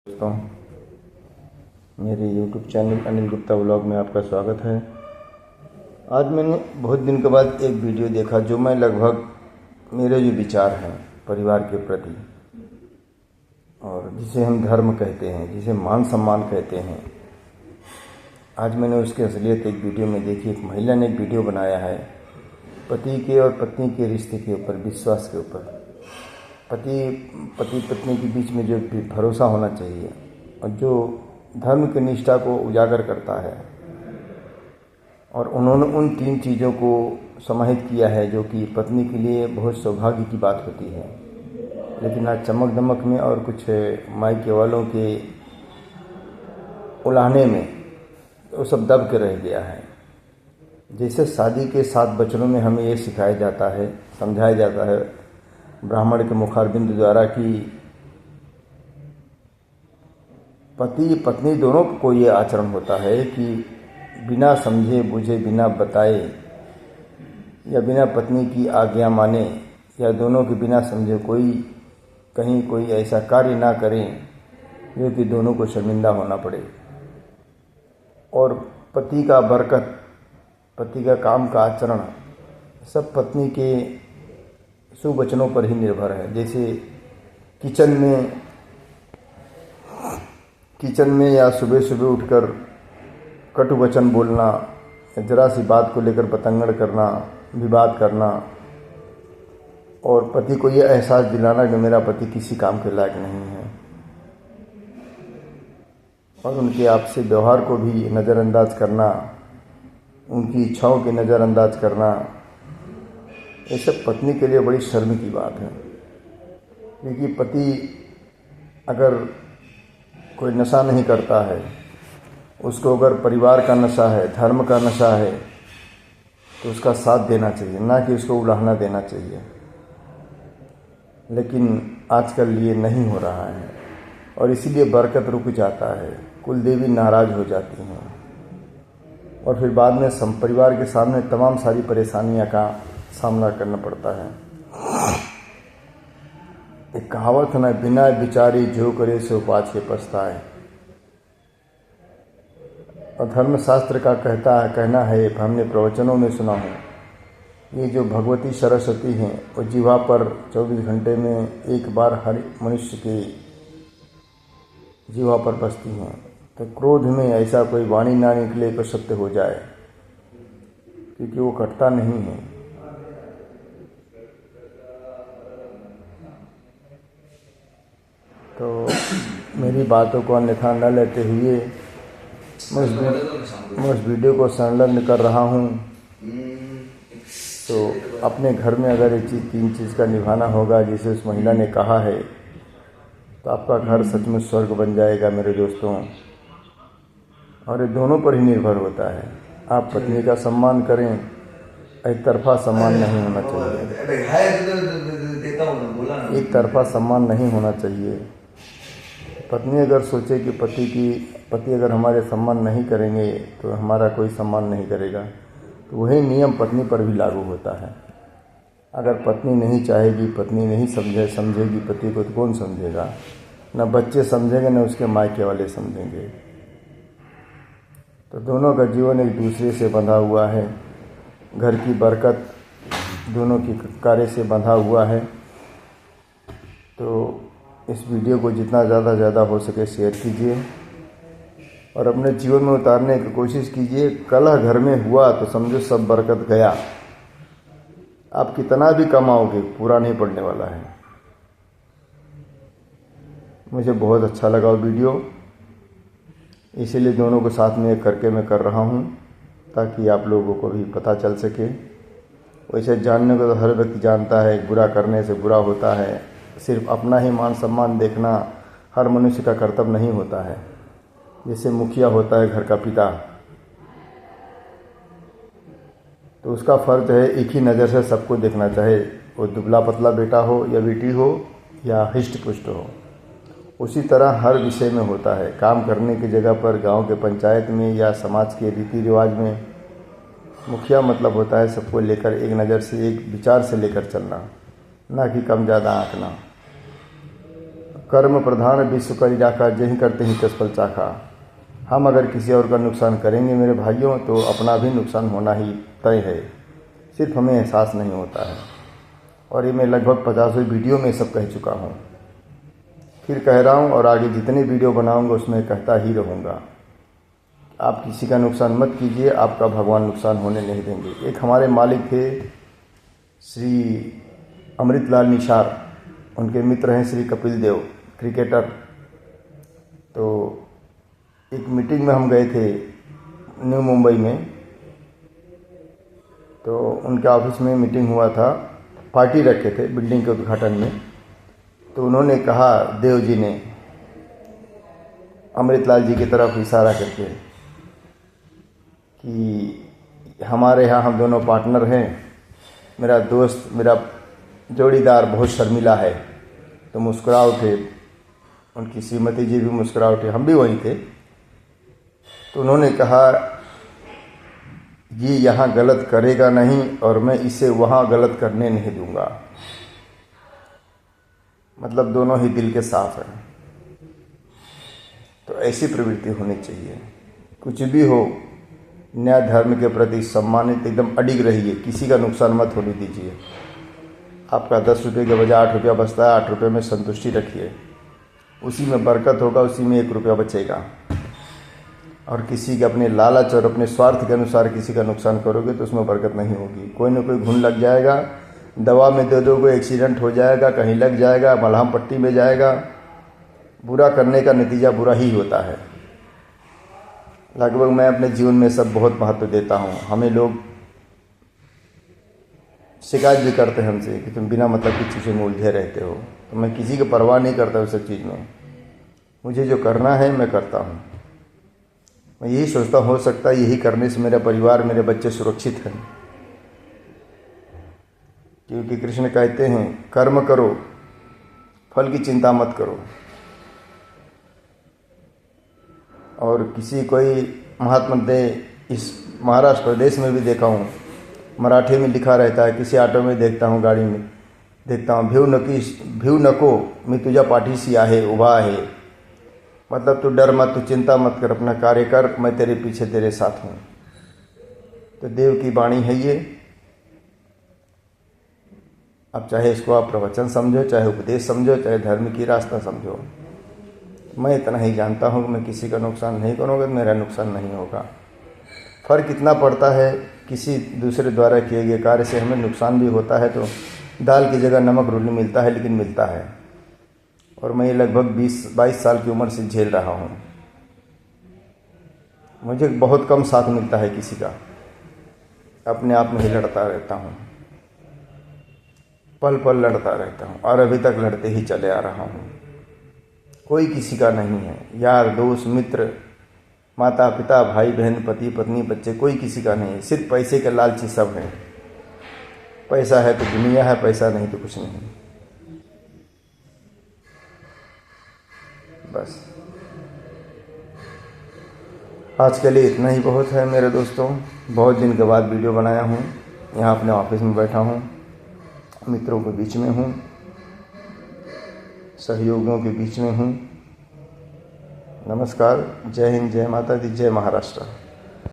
दोस्तों, मेरे YouTube channel Anil Gupta vlog में आपका स्वागत है। आज मैंने बहुत दिन के बाद एक वीडियो देखा जो मैं लगभग मेरे जो विचार हैं परिवार के प्रति और जिसे हम धर्म कहते हैं, जिसे मान सम्मान कहते हैं, आज मैंने उसकी असलियत एक वीडियो में देखी। एक महिला ने एक वीडियो बनाया है पति के और पत्नी के रिश्ते के ऊपर, विश्वास के ऊपर। पति पत्नी के बीच में जो भरोसा होना चाहिए और जो धर्म की निष्ठा को उजागर करता है, और उन्होंने उन 3 चीज़ों को समाहित किया है जो कि पत्नी के लिए बहुत सौभाग्य की बात होती है। लेकिन आज चमक दमक में और कुछ मायके वालों के उलाहने में वो सब दब के रह गया है। जैसे शादी के 7 वचनों में हमें ये सिखाया जाता है, समझाया जाता है ब्राह्मण के मुखारबिंद द्वारा कि पति पत्नी दोनों को ये आचरण होता है कि बिना समझे बुझे, बिना बताए या बिना पत्नी की आज्ञा माने या दोनों के बिना समझे कोई ऐसा कार्य ना करें जो कि दोनों को शर्मिंदा होना पड़े। और पति का बरकत, पति का काम का आचरण सब पत्नी के शुभ वचनों पर ही निर्भर है। जैसे किचन में या सुबह सुबह उठकर कटु वचन बोलना, जरा सी बात को लेकर बतंगड़ करना, विवाद करना, और पति को यह एहसास दिलाना कि मेरा पति किसी काम के लायक नहीं है, और उनके आपसे व्यवहार को भी नज़रअंदाज करना, उनकी इच्छाओं की नज़रअंदाज करना, ये सब पत्नी के लिए बड़ी शर्म की बात है। क्योंकि पति अगर कोई नशा नहीं करता है, उसको अगर परिवार का नशा है, धर्म का नशा है, तो उसका साथ देना चाहिए, ना कि उसको उलाहना देना चाहिए। लेकिन आजकल ये नहीं हो रहा है और इसीलिए बरकत रुक जाता है, कुल देवी नाराज़ हो जाती हैं और फिर बाद में परिवार के सामने तमाम सारी परेशानियां का सामना करना पड़ता है। एक कहावत है ना, बिना विचारी जो करे सो पाछे पछताए। और धर्मशास्त्र का कहना है, हमने प्रवचनों में सुना है, ये जो भगवती सरस्वती हैं वो जीवा पर 24 घंटे में एक बार हर मनुष्य के जीवा पर बसती हैं। तो क्रोध में ऐसा कोई वाणी ना निकले तो सत्य हो जाए, क्योंकि वो कटता नहीं है। तो मेरी बातों को अन्यथा न लेते हुए मैं उस वीडियो को संलग्न कर रहा हूँ। तो अपने घर में अगर ये 3 चीज़ का निभाना होगा जिसे उस महिला ने कहा है, तो आपका घर सचमुच स्वर्ग बन जाएगा मेरे दोस्तों। और ये दोनों पर ही निर्भर होता है। आप पत्नी का सम्मान करें, एक तरफा सम्मान नहीं होना चाहिए, एक तरफा सम्मान नहीं होना चाहिए। पत्नी अगर सोचे कि पति अगर हमारे सम्मान नहीं करेंगे तो हमारा कोई सम्मान नहीं करेगा, तो वही नियम पत्नी पर भी लागू होता है। अगर पत्नी नहीं चाहेगी, पत्नी नहीं समझेगी पति को, तो कौन समझेगा? न बच्चे समझेंगे, न उसके मायके वाले समझेंगे। तो दोनों का जीवन एक दूसरे से बंधा हुआ है, घर की बरकत दोनों की कार्य से बंधा हुआ है। तो इस वीडियो को जितना ज़्यादा हो सके शेयर कीजिए और अपने जीवन में उतारने की कोशिश कीजिए। कलह घर में हुआ तो समझो सब बरकत गया। आप कितना भी कमाओगे, पूरा नहीं पड़ने वाला है। मुझे बहुत अच्छा लगा वीडियो, इसीलिए दोनों को साथ में करके मैं कर रहा हूँ, ताकि आप लोगों को भी पता चल सके। वैसे जानने को तो हर व्यक्ति जानता है, बुरा करने से बुरा होता है। सिर्फ अपना ही मान सम्मान देखना हर मनुष्य का कर्तव्य नहीं होता है। जैसे मुखिया होता है घर का पिता, तो उसका फर्ज है एक ही नज़र से सबको देखना, चाहे वो दुबला पतला बेटा हो या बेटी हो या हिष्ट पुष्ट हो। उसी तरह हर विषय में होता है। काम करने की जगह पर, गांव के पंचायत में या समाज के रीति रिवाज में मुखिया मतलब होता है सबको लेकर एक नज़र से, एक विचार से लेकर चलना, ना कि कम ज़्यादा आंकना। कर्म प्रधान विश्व करी राखा, जहीं करते ही तत्फल चाखा। हम अगर किसी और का नुकसान करेंगे मेरे भाइयों तो अपना भी नुकसान होना ही तय है, सिर्फ हमें एहसास नहीं होता है। और ये मैं लगभग 50वें वीडियो में सब कह चुका हूँ, फिर कह रहा हूँ और आगे जितने वीडियो बनाऊँगा उसमें कहता ही रहूँगा। आप किसी का नुकसान मत कीजिए, आपका भगवान नुकसान होने नहीं देंगे। एक हमारे मालिक थे श्री अमृतलाल निषाद, उनके मित्र हैं श्री कपिल देव क्रिकेटर। तो एक मीटिंग में हम गए थे न्यू मुंबई में, तो उनके ऑफिस में मीटिंग हुआ था, पार्टी रखे थे बिल्डिंग के उद्घाटन में। तो उन्होंने कहा, देव जी ने अमृतलाल जी की तरफ इशारा करके कि हमारे यहाँ हम दोनों पार्टनर हैं, मेरा दोस्त मेरा जोड़ीदार बहुत शर्मिला है। तो मुस्कुरा उठे, उनकी श्रीमती जी भी मुस्कुरा उठे, हम भी वहीं थे। तो उन्होंने कहा, ये यहाँ गलत करेगा नहीं और मैं इसे वहाँ गलत करने नहीं दूंगा। मतलब दोनों ही दिल के साफ हैं। तो ऐसी प्रवृत्ति होनी चाहिए। कुछ भी हो, न्याय धर्म के प्रति सम्मानित एकदम अडिग रहिए, किसी का नुकसान मत होने दीजिए। आपका 10 रुपये के बजाय 8 रुपया बचता है, 8 रुपये में संतुष्टि रखिए, उसी में बरकत होगा, उसी में 1 रुपया बचेगा। और किसी के अपने लालच और अपने स्वार्थ के अनुसार किसी का नुकसान करोगे तो उसमें बरकत नहीं होगी। कोई ना कोई घुन लग जाएगा, दवा में दे दोगे, एक्सीडेंट हो जाएगा, कहीं लग जाएगा, मलहम पट्टी में जाएगा। बुरा करने का नतीजा बुरा ही होता है। लगभग मैं अपने जीवन में सब बहुत महत्व देता हूँ। हमें लोग शिकायत भी करते हैं हमसे कि तुम बिना मतलब की चीज़ों में उलझे रहते हो। तो मैं किसी की परवाह नहीं करता उस सब चीज़ में। मुझे जो करना है मैं करता हूँ। मैं यही सोचता हूँ, हो सकता है यही करने से मेरा परिवार, मेरे बच्चे सुरक्षित हैं। क्योंकि कृष्ण कहते हैं, कर्म करो, फल की चिंता मत करो। और किसी कोई महात्मा दे, इस महाराष्ट्र प्रदेश में भी देखा हूँ, मराठी में लिखा रहता है, किसी ऑटो में देखता हूँ, गाड़ी में देखता हूँ, भिव नको मी तुझ्या पाठीशी आहे उभा आहे। मतलब तू डर मत, तू चिंता मत कर, अपना कार्य कर, मैं तेरे पीछे तेरे साथ हूँ। तो देव की वाणी है ये। अब चाहे इसको आप प्रवचन समझो, चाहे उपदेश समझो, चाहे धर्म की रास्ता समझो, मैं इतना ही जानता हूँ कि मैं किसी का नुकसान नहीं करूँगा, मेरा नुकसान नहीं होगा। फ़र्क इतना पड़ता है, किसी दूसरे द्वारा किए गए कार्य से हमें नुकसान भी होता है तो दाल की जगह नमक रोटी मिलता है, लेकिन मिलता है। और मैं ये लगभग 20-22 साल की उम्र से झेल रहा हूँ। मुझे बहुत कम साथ मिलता है किसी का, अपने आप में ही लड़ता रहता हूँ, पल पल लड़ता रहता हूँ और अभी तक लड़ते ही चले आ रहा हूँ। कोई किसी का नहीं है, यार दोस्त मित्र, माता पिता भाई बहन पति पत्नी बच्चे, कोई किसी का नहीं है। सिर्फ पैसे के लालची सब हैं। पैसा है तो दुनिया है, पैसा नहीं तो कुछ नहीं। बस आज के लिए इतना ही बहुत है मेरे दोस्तों। बहुत दिन के बाद वीडियो बनाया हूँ, यहाँ अपने ऑफिस में बैठा हूँ, मित्रों के बीच में हूँ, सहयोगियों के बीच में हूँ। नमस्कार, जय हिंद, जय माता दी, जय महाराष्ट्र।